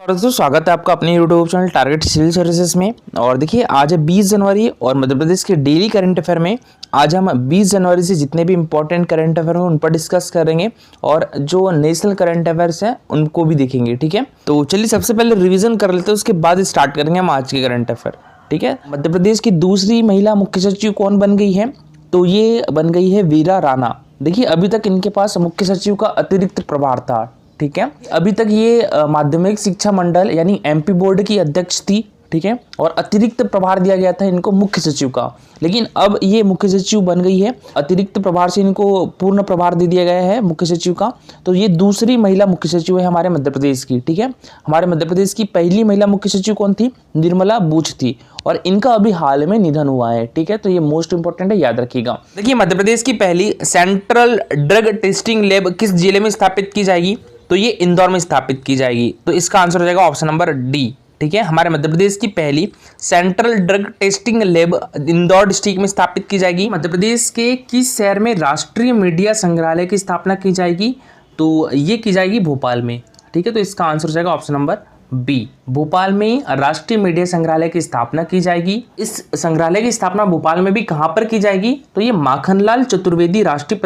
और दोस्तों स्वागत है आपका अपने YouTube channel Target Civil Services में। और देखिए आज है 20 जनवरी और मध्य प्रदेश के डेली करंट अफेयर में आज हम 20 जनवरी से जितने भी इंपॉर्टेंट करंट अफेयर हैं उन पर डिस्कस करेंगे और जो नेशनल करंट अफेयर्स हैं उनको भी देखेंगे। ठीक है, तो चलिए सबसे पहले रिवीजन कर लेते हैं, उसके बाद स्टार्ट करेंगे हम आज के करंट अफेयर। ठीक है, मध्य प्रदेश की दूसरी महिला मुख्य सचिव कौन बन गई है? तो ये बन गई है वीरा राणा। देखिए अभी तक इनके पास मुख्य सचिव का अतिरिक्त प्रभार था। ठीक है, अभी तक ये माध्यमिक शिक्षा मंडल यानी एमपी बोर्ड की अध्यक्ष थी। ठीक है, और अतिरिक्त प्रभार दिया गया था इनको मुख्य सचिव का, लेकिन अब ये मुख्य सचिव बन गई है। अतिरिक्त प्रभार से इनको पूर्ण प्रभार दे दिया गया है मुख्य सचिव का। तो ये दूसरी महिला मुख्य सचिव है हमारे मध्य प्रदेश की। ठीक है, हमारे मध्य प्रदेश की पहली महिला मुख्य सचिव कौन थी? निर्मला बूच थी और इनका अभी हाल में निधन हुआ है। ठीक है, तो ये मोस्ट इंपॉर्टेंट है, याद रखिएगा। देखिए मध्य प्रदेश की पहली सेंट्रल ड्रग टेस्टिंग लैब किस जिले में स्थापित की जाएगी? तो ये इंदौर में स्थापित की जाएगी। तो इसका आंसर हो जाएगा ऑप्शन नंबर डी। ठीक है, हमारे मध्य प्रदेश की पहली central drug testing lab Indore district में स्थापित की जाएगी। मध्य प्रदेश के किस शहर में राष्ट्रीय मीडिया संग्रहालय की स्थापना की जाएगी? तो ये की जाएगी भोपाल में। ठीक है, तो इसका आंसर हो जाएगा ऑप्शन नंबर बी। भोपाल में राष्ट्रीय मीडिया संग्रहालय की स्थापना की जाएगी। इस संग्रहालय की स्थापना भोपाल में भी कहां पर की जाएगी? तो ये माखनलाल चतुर्वेदी राष्ट्रीय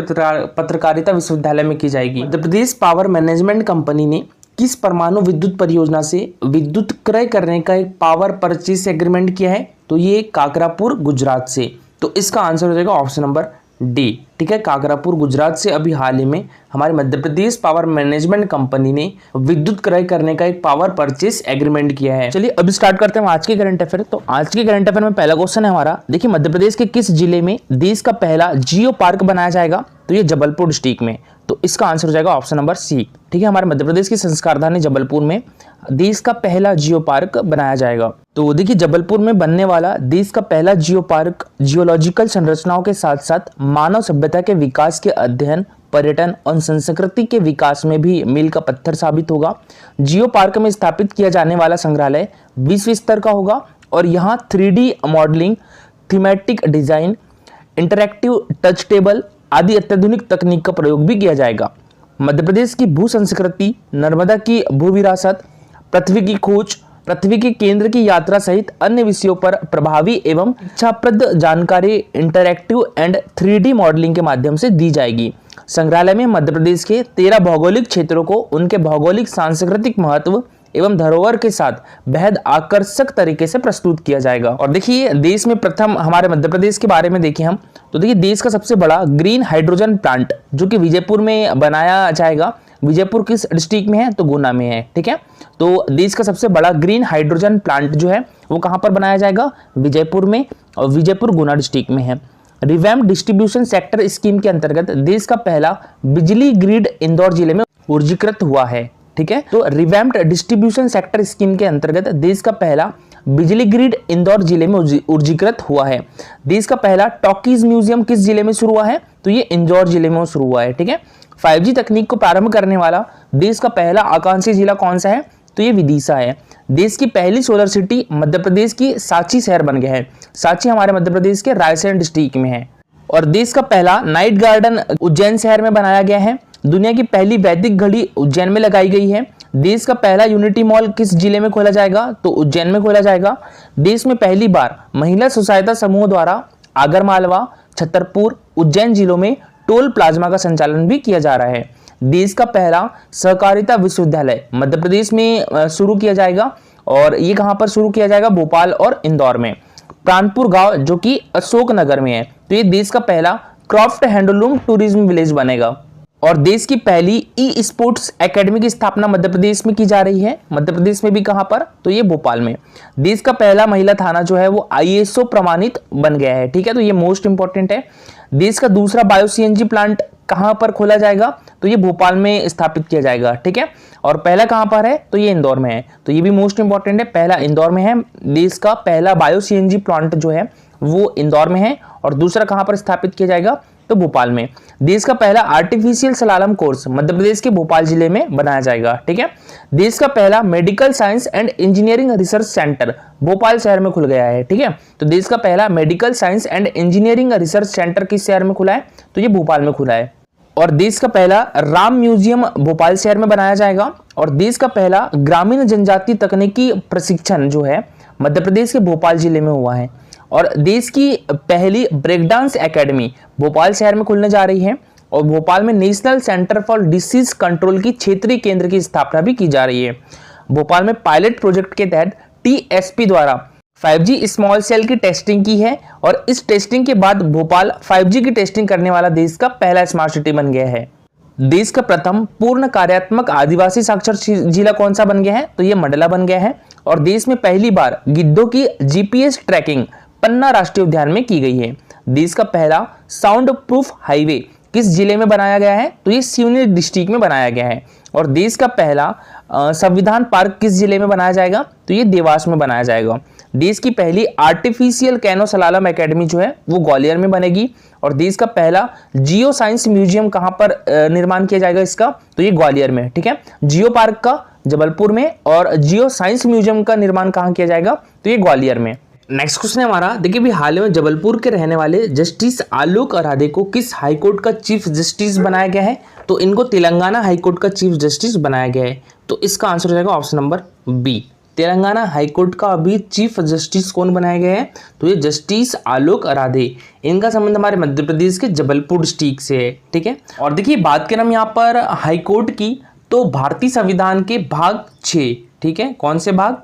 पत्रकारिता विश्वविद्यालय में की जाएगी। Madhya Pradesh power management company ने किस परमाणु विद्युत परियोजना से विद्युत क्रय करने का एक पावर परचेस एग्रीमेंट किया है? तो ये काकरापुर गुजरात से। तो इसका आंसर हो जाएगा ऑप्शन नंबर डी। ठीक है, काकरापुर गुजरात से अभी हाल ही में हमारे Madhya Pradesh power management company ने विद्युत क्रय करने का एक पावर परचेस एग्रीमेंट किया है। चलिए अभी स्टार्ट करते हैं आज के करंट अफेयर। तो आज के करंट अफेयर में पहला क्वेश्चन है हमारा, देखिए मध्य प्रदेश के किस जिले में देश का पहला जियो पार्क बनाया जाएगा? तो ये जबलपुर डिस्ट्रिक्ट में। तो इसका आंसर हो जाएगा ऑप्शन नंबर सी। ठीक है, हमारे मध्य प्रदेश की संस्कारधानी जबलपुर में देश का पहला जियो पार्क बनाया जाएगा। तो देखिए जबलपुर में बनने वाला देश का पहला जियो पार्क जियोलॉजिकल संरचनाओं के साथ साथ मानव सभ्यता के विकास के अध्ययन, पर्यटन और संस्कृति के विकास में भी मील का पत्थर साबित होगा। जियो पार्क में स्थापित किया जाने वाला संग्रहालय विश्व स्तर का होगा और यहाँ 3D modelling, thematic design, interactive touch table आदि अत्याधुनिक तकनीक का प्रयोग भी किया जाएगा। मध्य प्रदेश की भू संस्कृति, नर्मदा की भू विरासत, पृथ्वी की खोज, पृथ्वी के केंद्र की यात्रा सहित अन्य विषयों पर प्रभावी एवं इच्छाप्रद जानकारी इंटरैक्टिव एंड 3D मॉडलिंग के माध्यम से दी जाएगी। संग्रहालय में मध्य प्रदेश के 13 भौगोलिक क्षेत्रों को उनके भौगोलिक सांस्कृतिक महत्व एवं धरोहर के साथ बेहद आकर्षक तरीके से प्रस्तुत किया जाएगा। और देखिए देश में प्रथम हमारे मध्य प्रदेश के बारे में देखिए हम, तो देखिए देश का सबसे बड़ा ग्रीन हाइड्रोजन प्लांट जो कि विजयपुर में बनाया जाएगा। विजयपुर किस डिस्ट्रिक्ट में है? तो गुना में है। ठीक है, तो देश का सबसे बड़ा ग्रीन हाइड्रोजन प्लांट जो है वो कहां पर बनाया जाएगा? विजयपुर में, और विजयपुर गुना डिस्ट्रिक्ट में है। रिवैम्प डिस्ट्रीब्यूशन सेक्टर स्कीम के अंतर्गत देश का पहला बिजली ग्रिड इंदौर जिले में ऊर्जीकृत हुआ है। ठीक है, तो रिवैम्प्ड डिस्ट्रीब्यूशन सेक्टर स्कीम के अंतर्गत देश का पहला बिजली ग्रिड इंदौर जिले में ऊर्जीकृत हुआ है। देश का पहला टॉकीज म्यूजियम किस जिले में शुरू हुआ है? तो ये इंदौर जिले में शुरू हुआ है। ठीक है, 5G तकनीक को प्रारंभ करने वाला देश का पहला आकांक्षी जिला कौन सा है? तो ये विदिशा है। देश की पहली सोलर सिटी मध्य प्रदेश की सांची शहर बन गया है। सांची हमारे मध्य प्रदेश के रायसेन डिस्ट्रिक्ट में है। और देश का पहला नाइट गार्डन उज्जैन शहर में बनाया गया है। दुनिया की पहली वैदिक घड़ी उज्जैन में लगाई गई है। देश का पहला यूनिटी मॉल किस जिले में खोला जाएगा? तो उज्जैन में खोला जाएगा। देश में पहली बार महिला स्वसहायता समूह द्वारा आगरमालवा, छतरपुर, उज्जैन जिलों में टोल प्लाज्मा का संचालन भी किया जा रहा है। देश का पहला सहकारिता विश्वविद्यालय मध्य प्रदेश में शुरू किया जाएगा और ये कहां पर शुरू किया जाएगा? भोपाल और इंदौर में। प्राणपुर गांव जो कि अशोकनगर में है, तो ये देश का पहला क्राफ्ट हैंडलूम टूरिज्म विलेज बनेगा। और देश की पहली ई स्पोर्ट्स एकेडमी की स्थापना मध्य प्रदेश में की जा रही है। मध्य प्रदेश में भी कहां पर? तो ये भोपाल में। देश का पहला महिला थाना जो है वो ISO प्रमाणित बन गया है। ठीक है, तो ये मोस्ट इंपॉर्टेंट है। देश का दूसरा बायो CNG प्लांट कहां पर खोला जाएगा? तो ये भोपाल में स्थापित किया जाएगा। ठीक है, और पहला कहां पर है? तो ये इंदौर में है। तो ये भी मोस्ट इंपॉर्टेंट है, पहला इंदौर में है। देश का पहला बायो CNG प्लांट जो है वो इंदौर में है और दूसरा कहां पर स्थापित किया जाएगा? तो भोपाल में। देश का पहला artificial slalom course Madhya Pradesh के भोपाल जिले में बनाया जाएगा। ठीक है, देश का पहला medical science and engineering research centre Bhopal शहर में खुल गया है। ठीक है, तो देश का पहला medical science and engineering research centre किस शहर में खुला है? तो ये भोपाल में खुला है। और देश का पहला राम म्यूजियम भोपाल शहर में बनाया जाएगा। और देश का पहला ग्रामीण जनजाति तकनीकी प्रशिक्षण जो है मध्य प्रदेश के भोपाल जिले में हुआ है। और देश की पहली ब्रेक डांस एकेडमी भोपाल शहर में खुलने जा रही है। और भोपाल में national centre for disease control की क्षेत्रीय केंद्र की स्थापना भी की जा रही है। भोपाल में पायलट प्रोजेक्ट के तहत TSP द्वारा 5G स्मॉल सेल की टेस्टिंग की है। और इस टेस्टिंग के बाद भोपाल 5G की टेस्टिंग करने वाला देश का पहला स्मार्ट सिटी बन गया है। देश का प्रथम पूर्ण कार्यात्मक आदिवासी साक्षर जिला कौन सा बन गया है? तो ये मंडला बन गया है। और देश में पहली बार गिद्धों की GPS ट्रैकिंग पन्ना राष्ट्रीय उद्यान में की गई है। देश का पहला साउंड प्रूफ हाईवे किस जिले में बनाया गया है? तो ये सिवनी डिस्ट्रिक्ट में बनाया गया है। और देश का पहला संविधान पार्क किस जिले में बनाया जाएगा? तो ये देवास में बनाया जाएगा। देश की पहली आर्टिफिशियल कैनो सलालम एकेडमी जो है वो ग्वालियर में बनेगी। और देश का पहला जियो साइंस म्यूजियम कहां पर निर्माण किया जाएगा इसका? तो ये ग्वालियर में, ठीक है। जियो पार्क का जबलपुर में और जियो साइंस म्यूजियम का निर्माण कहां किया जाएगा? तो ये ग्वालियर में। नेक्स्ट क्वेश्चन है हमारा, देखिए भी हाल में जबलपुर के रहने वाले जस्टिस आलोक अराधे को किस हाईकोर्ट का चीफ जस्टिस बनाया गया है? तो इनको तेलंगाना हाईकोर्ट का चीफ जस्टिस बनाया गया है। तो इसका आंसर हो जाएगा option number B. Telangana high court का अभी चीफ जस्टिस कौन बनाया गया है? तो ये जस्टिस आलोक अराधे। इनका संबंध हमारे मध्य प्रदेश के जबलपुर डिस्ट्रिक्ट से है, ठीक है। और देखिए बात करें हम यहाँ पर हाईकोर्ट की, तो भारतीय संविधान के भाग 6, ठीक है, कौन से भाग?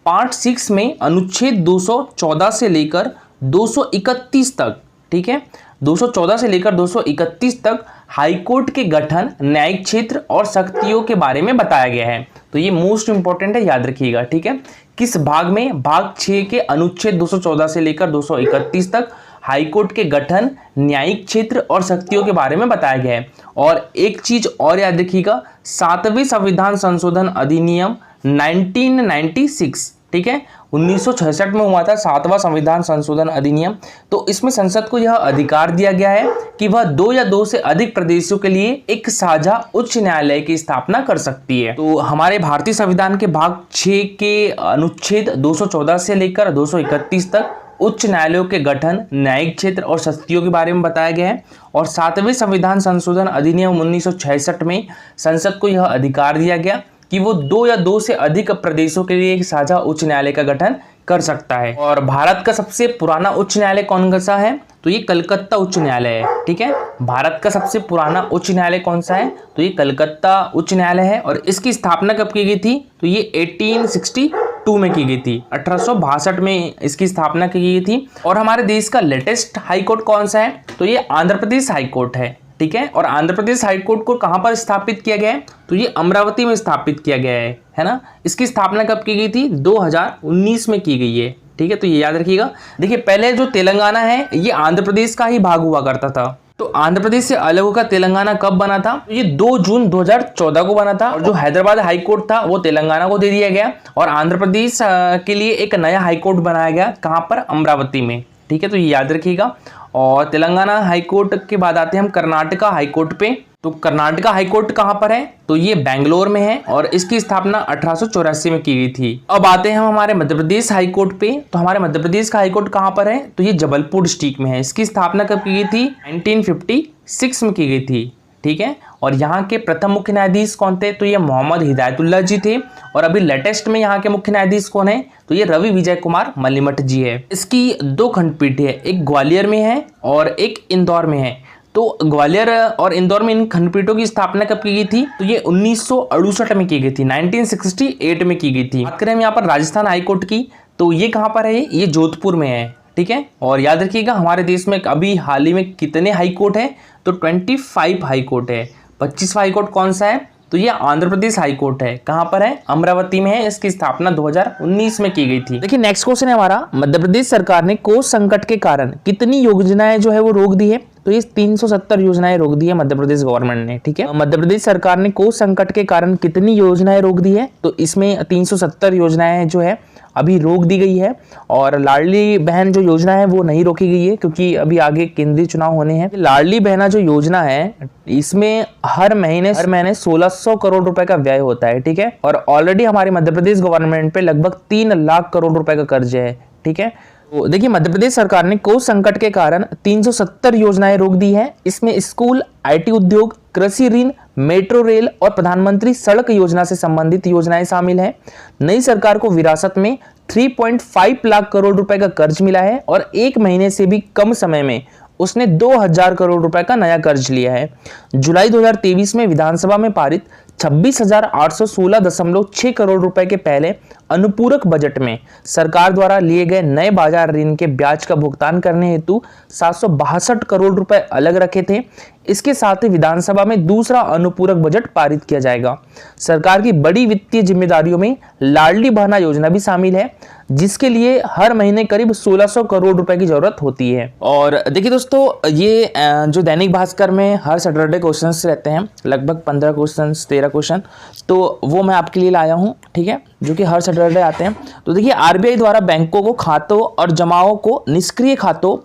पार्ट 6 में अनुच्छेद 214 से लेकर 231 तक, ठीक है, 214 से लेकर 231 तक हाईकोर्ट के गठन, न्यायिक क्षेत्र और शक्तियों के बारे में बताया गया है। तो ये मोस्ट इंपॉर्टेंट है, याद रखिएगा, ठीक है। किस भाग में? भाग 6 के अनुच्छेद 214 से लेकर 231 तक हाईकोर्ट के गठन, न्यायिक क्षेत्र और शक्तियों के बारे में बताया गया है। और एक चीज और याद रखिएगा, 7वें संविधान संशोधन अधिनियम 1996, ठीक है, 1966 में हुआ था 7वां संविधान संशोधन अधिनियम। तो इसमें संसद को यह अधिकार दिया गया है कि वह 2 या 2 से अधिक प्रदेशों के लिए एक साझा उच्च न्यायालय की स्थापना कर सकती है। तो हमारे भारतीय संविधान के भाग 6 के अनुच्छेद 214 से लेकर 231 तक उच्च न्यायालयों के गठन, न्यायिक क्षेत्र और शक्तियों के बारे में बताया गया है। और 7वें संविधान संशोधन अधिनियम 1966 में संसद को यह अधिकार दिया गया कि वो 2 या 2 से अधिक प्रदेशों के लिए एक साझा उच्च न्यायालय का गठन कर सकता है। और भारत का सबसे पुराना उच्च न्यायालय कौन सा है? तो ये कलकत्ता उच्च न्यायालय है, ठीक है। भारत का सबसे पुराना उच्च न्यायालय कौन सा है? तो ये कलकत्ता उच्च न्यायालय है। और इसकी स्थापना कब की गई थी? तो ये 1862 में की गई थी, 1862 में इसकी स्थापना की गई थी। और हमारे देश का लेटेस्ट हाईकोर्ट कौन सा है? तो ये आंध्र प्रदेश हाईकोर्ट है, ठीक है। और आंध्र प्रदेश हाईकोर्ट को कहां पर स्थापित किया गया है? तो ये अमरावती में स्थापित किया गया है ना। इसकी स्थापना कब की गई थी? 2019 में की गई है, ठीक है। तो ये याद रखिएगा। देखिए पहले जो तेलंगाना है ये आंध्र प्रदेश का ही भाग हुआ करता था। तो आंध्र प्रदेश से अलग होकर तेलंगाना कब बना था? ये 2 जून 2014 को बना था। और जो हैदराबाद हाईकोर्ट था वो तेलंगाना को दे दिया गया और आंध्र प्रदेश के लिए एक नया हाईकोर्ट बनाया गया। कहां पर? अमरावती में, ठीक है। तो ये याद रखिएगा। और तेलंगाना हाईकोर्ट के बाद आते हैं हम कर्नाटका हाईकोर्ट पे। तो कर्नाटका हाईकोर्ट कहां पर है? तो ये बेंगलोर में है और इसकी स्थापना 1884 में की गई थी। अब आते हैं हम हमारे मध्य प्रदेश हाईकोर्ट पे। तो हमारे मध्य प्रदेश का हाईकोर्ट कहां पर है? तो ये जबलपुर डिस्ट्रिक्ट में है। इसकी स्थापना कब की गई थी? 1956 में की गई थी, ठीक है। और यहाँ के प्रथम मुख्य न्यायाधीश कौन थे? तो ये मोहम्मद हिदायतुल्लाह जी थे। और अभी लेटेस्ट में यहाँ के मुख्य न्यायाधीश कौन है? तो ये रवि विजय कुमार मलिमठ जी है। इसकी 2 खंडपीठ है, एक ग्वालियर में है और एक इंदौर में है। तो ग्वालियर और इंदौर में इन खंडपीठों की स्थापना कब की गई थी? तो ये 1968 में की गई थी, 1968 में की गई थी। बात करें हम यहाँ पर राजस्थान हाईकोर्ट की, तो ये कहाँ पर है? ये जोधपुर में है, ठीक है। और याद रखिएगा हमारे देश में अभी हाल ही में कितने हाईकोर्ट है? तो 25 हाईकोर्ट है। 25वां हाईकोर्ट कौन सा है? तो ये आंध्र प्रदेश हाईकोर्ट है। कहां पर है? अमरावती में है। इसकी स्थापना 2019 में की गई थी। देखिए नेक्स्ट क्वेश्चन है हमारा, मध्य प्रदेश सरकार ने कोविड संकट के कारण कितनी योजनाएं जो है वो रोक दी है? तो ये 370 योजनाएं रोक दी है मध्य प्रदेश गवर्नमेंट ने, ठीक है। मध्य प्रदेश सरकार ने कोविड संकट के कारण कितनी योजनाएं रोक दी है? तो इसमें 370 योजनाएं जो है अभी रोक दी गई है। और लाडली बहन जो योजना है वो नहीं रोकी गई है क्योंकि अभी आगे केंद्रीय चुनाव होने हैं। लाडली बहना जो योजना है इसमें हर महीने 1600 करोड़ रुपए का व्यय होता है, ठीक है। और ऑलरेडी हमारे मध्य प्रदेश गवर्नमेंट पे लगभग 3 लाख करोड़ रुपए का कर्ज है, ठीक है। तो देखिए मध्य प्रदेश सरकार ने कोविड संकट के कारण 370 योजनाएं रोक दी है। इसमें स्कूल, आईटी उद्योग, कृषि ऋण, मेट्रो रेल और प्रधानमंत्री सड़क योजना से संबंधित योजनाएं शामिल हैं। नई सरकार को विरासत में 3.5 लाख करोड़ रुपए का कर्ज मिला है और एक महीने से भी कम समय में उसने 2000 करोड़ रुपए का नया कर्ज लिया है। जुलाई 2023 में विधानसभा में पारित 26,816.6 करोड़ रुपए के पहले अनुपूरक बजट में सरकार द्वारा लिए गए नए बाजार ऋण के ब्याज का भुगतान करने हेतु 762 करोड़ रुपए अलग रखे थे। इसके साथ ही विधानसभा में दूसरा अनुपूरक बजट पारित किया जाएगा। सरकार की बड़ी वित्तीय जिम्मेदारियों में लाडली बहना योजना भी शामिल है, जिसके लिए हर महीने करीब 1600 करोड़ रुपए की जरूरत होती है। और देखिए दोस्तों, ये जो दैनिक भास्कर में हर सैटरडे क्वेश्चंस रहते हैं, लगभग 15 क्वेश्चंस 13 क्वेश्चन, तो वो मैं आपके लिए लाया हूँ, ठीक है, जो कि हर सैटरडे आते हैं। तो देखिए आरबीआई द्वारा बैंकों को खातों और जमाओं को निष्क्रिय खातों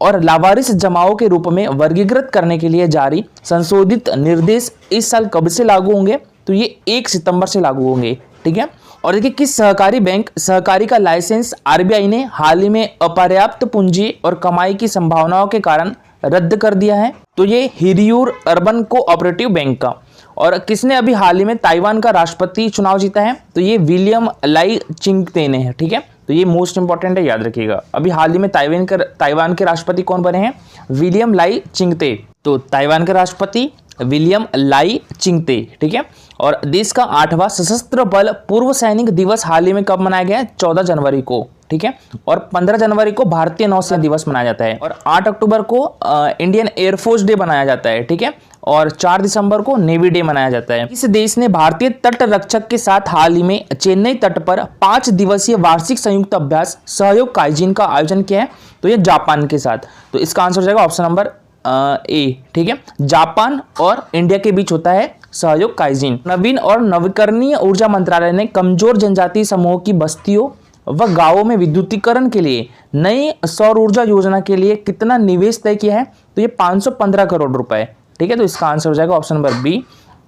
और लावारिस जमाओं के रूप में वर्गीकृत करने के लिए जारी संशोधित निर्देश इस साल कब से लागू होंगे? तो ये 1 सितंबर से लागू होंगे, ठीक है। और देखिए किस सहकारी बैंक सहकारी का लाइसेंस आरबीआई ने हाल ही में अपर्याप्त पूंजी और कमाई की संभावनाओं के कारण रद्द कर दिया है? तो ये हिरियूर अर्बन कोऑपरेटिव बैंक का। और किसने अभी हाल ही में ताइवान का राष्ट्रपति चुनाव जीता है? तो ये विलियम लाई चिंगते ने है, ठीक है। तो ये मोस्ट इंपॉर्टेंट है, याद रखिएगा। अभी हाल ही में ताइवान के राष्ट्रपति कौन बने हैं? विलियम लाई चिंगते। तो ताइवान के राष्ट्रपति विलियम लाई चिंगते, ठीक है। और देश का 8वां सशस्त्र बल पूर्व सैनिक दिवस हाल ही में कब मनाया गया है? 14 जनवरी को, ठीक है। और 15 जनवरी को भारतीय नौसेना दिवस मनाया जाता है और 8 अक्टूबर को इंडियन एयरफोर्स डे मनाया जाता है, ठीक है। और 4 दिसंबर को नेवी डे मनाया जाता है। इस देश ने भारतीय तट रक्षक के साथ हाल ही में चेन्नई तट पर 5 दिवसीय वार्षिक संयुक्त अभ्यास सहयोग काइजिन का आयोजन किया है। तो ये जापान के साथ। तो इसका आंसर हो जाएगा ऑप्शन नंबर ए, ठीक है। जापान और इंडिया के बीच होता है सहयोग काइजिन। नवीन और नवीकरणीय ऊर्जा मंत्रालय ने कमजोर जनजातीय समूह की बस्तियों व गांवों में विद्युतीकरण के लिए नई सौर ऊर्जा योजना के लिए कितना निवेश तय किया है? तो ये 515 करोड़ रुपए, ठीक है। तो इसका आंसर हो जाएगा ऑप्शन नंबर बी।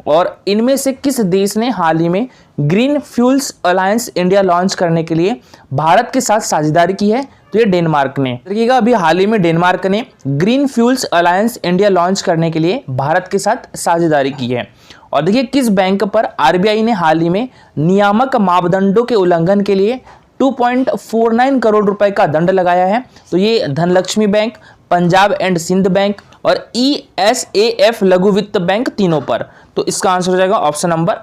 और इनमें से किस देश ने हाल ही में green fuels alliance India launch करने के लिए भारत के साथ साझेदारी की है? तो ये डेनमार्क ने। देखिएगा अभी हाल ही में डेनमार्क ने green fuels alliance India launch करने के लिए भारत के साथ साझेदारी की है। और देखिए किस बैंक पर आरबीआई ने हाल ही में नियामक मापदंडों के उल्लंघन के लिए 2.49 करोड़ रुपए का दंड लगाया है? तो ये Dhanlaxmi bank, Punjab and Sind bank और ESAF लघु वित्त बैंक, तीनों पर। तो इसका आंसर हो जाएगा ऑप्शन नंबर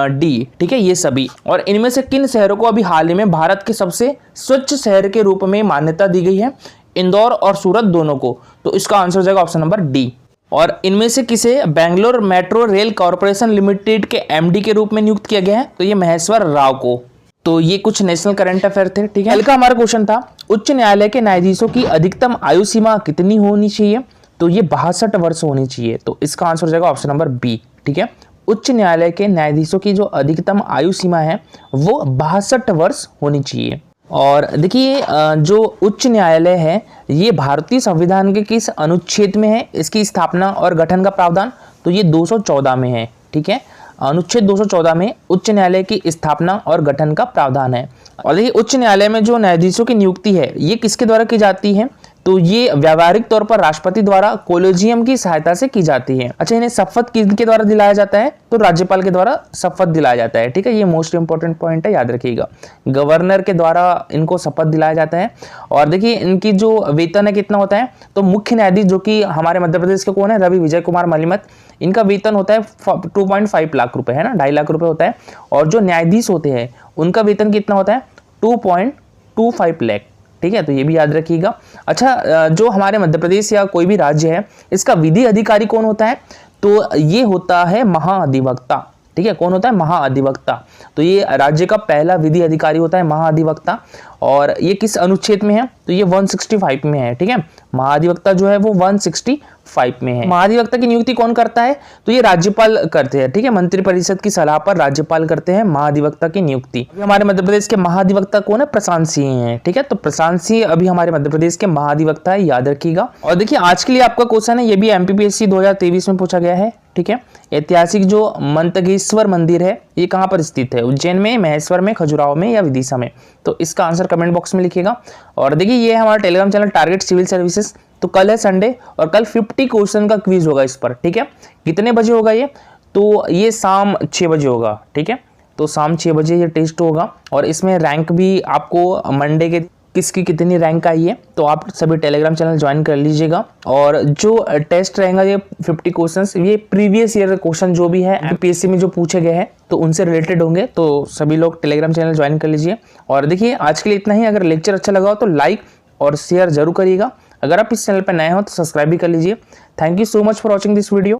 डी, ठीक है, ये सभी। और इनमें से किन शहरों को अभी हाल ही में भारत के सबसे स्वच्छ शहर के रूप में मान्यता दी गई है? इंदौर और सूरत दोनों को। तो इसका आंसर हो जाएगा ऑप्शन नंबर डी। और इनमें से किसे Bangalore metro rail corporation limited के MD के रूप में नियुक्त किया गया है? तो ये महेश्वर राव को। तो ये कुछ नेशनल करंट अफेयर थे, ठीक है। कल का हमारा क्वेश्चन था उच्च न्यायालय के न्यायाधीशों की अधिकतम आयु सीमा कितनी होनी चाहिए? तो ये 62 वर्ष होनी चाहिए। तो इसका आंसर हो जाएगा ऑप्शन नंबर बी, ठीक है। उच्च न्यायालय के न्यायाधीशों की जो अधिकतम आयु सीमा है वो 62 वर्ष होनी चाहिए। और देखिए जो उच्च न्यायालय है ये भारतीय संविधान के किस अनुच्छेद में है? इसकी स्थापना और गठन का प्रावधान? तो ये 214 में है, ठीक है। अनुच्छेद 214 में उच्च न्यायालय की स्थापना और गठन का प्रावधान है। और देखिए उच्च न्यायालय में जो न्यायाधीशों की नियुक्ति है ये किसके द्वारा की जाती है? तो ये व्यावहारिक तौर पर राष्ट्रपति द्वारा कोलेजियम की सहायता से की जाती है। अच्छा, इन्हें शपथ किसके द्वारा दिलाया जाता है? तो राज्यपाल के द्वारा शपथ दिलाया जाता है, ठीक है। ये मोस्ट इंपॉर्टेंट पॉइंट है, याद रखिएगा। गवर्नर के द्वारा इनको शपथ दिलाया जाता है। और देखिए इनकी जो वेतन है कितना होता है? तो मुख्य न्यायाधीश जो कि हमारे मध्य प्रदेश के कौन है? रवि विजय कुमार मलिमत। इनका वेतन होता है 2.5 लाख रुपए, है ना, 2.5 लाख रुपए होता है। और जो न्यायाधीश होते हैं उनका वेतन कितना होता है? 2.25 लाख, ठीक है। तो ये भी याद रखिएगा। अच्छा, जो हमारे मध्य प्रदेश या कोई भी राज्य है इसका विधि अधिकारी कौन होता है? तो ये होता है महाअधिवक्ता, ठीक है। कौन होता है? महाअधिवक्ता। तो ये राज्य का पहला विधि अधिकारी होता है महाअधिवक्ता। और ये किस अनुच्छेद में है? तो ये 165 में है, ठीक है। महाअधिवक्ता जो है वो 165 में है। महाअधिवक्ता की नियुक्ति कौन करता है? तो ये राज्यपाल करते हैं, ठीक है। मंत्रिपरिषद की सलाह पर राज्यपाल करते हैं महाअधिवक्ता की नियुक्ति। अभी हमारे मध्य प्रदेश के महाअधिवक्ता कौन है? प्रशांत सिंह है, ठीक है। तो प्रशांत सिंह अभी हमारे मध्य प्रदेश के महाअधिवक्ता है, याद रखिएगा। और देखिए आज के लिए आपका क्वेश्चन है, ये भी MPPSC 2023 में पूछा गया है, ठीक है। ऐतिहासिक जो मंतगेश्वर मंदिर है ये कहाँ पर स्थित है? उज्जैन में, महेश्वर में, खजुराहो में या विदिशा में? तो इसका आंसर कमेंट बॉक्स में लिखिएगा। और देखिए ये है हमारा Telegram channel Target Civil Services. तो कल है संडे और कल 50 क्वेश्चन का क्विज होगा इस पर, ठीक है। कितने बजे होगा ये? तो ये शाम 6 बजे होगा, ठीक है। तो शाम 6 बजे ये टेस्ट होगा और इसमें रैंक भी आपको मंडे के किसकी कितनी रैंक आई है तो आप सभी टेलीग्राम चैनल ज्वाइन कर लीजिएगा। और जो टेस्ट रहेगा ये 50 क्वेश्चंस, ये प्रीवियस ईयर क्वेश्चन जो भी है यूपीएससी में जो पूछे गए हैं तो उनसे रिलेटेड होंगे। तो सभी लोग टेलीग्राम चैनल ज्वाइन कर लीजिए। और देखिए आज के लिए इतना ही। अगर लेक्चर अच्छा लगा हो तो लाइक और शेयर जरूर करिएगा। अगर आप इस चैनल पर नए हो तो सब्सक्राइब भी कर लीजिए। Thank you so much for watching this video.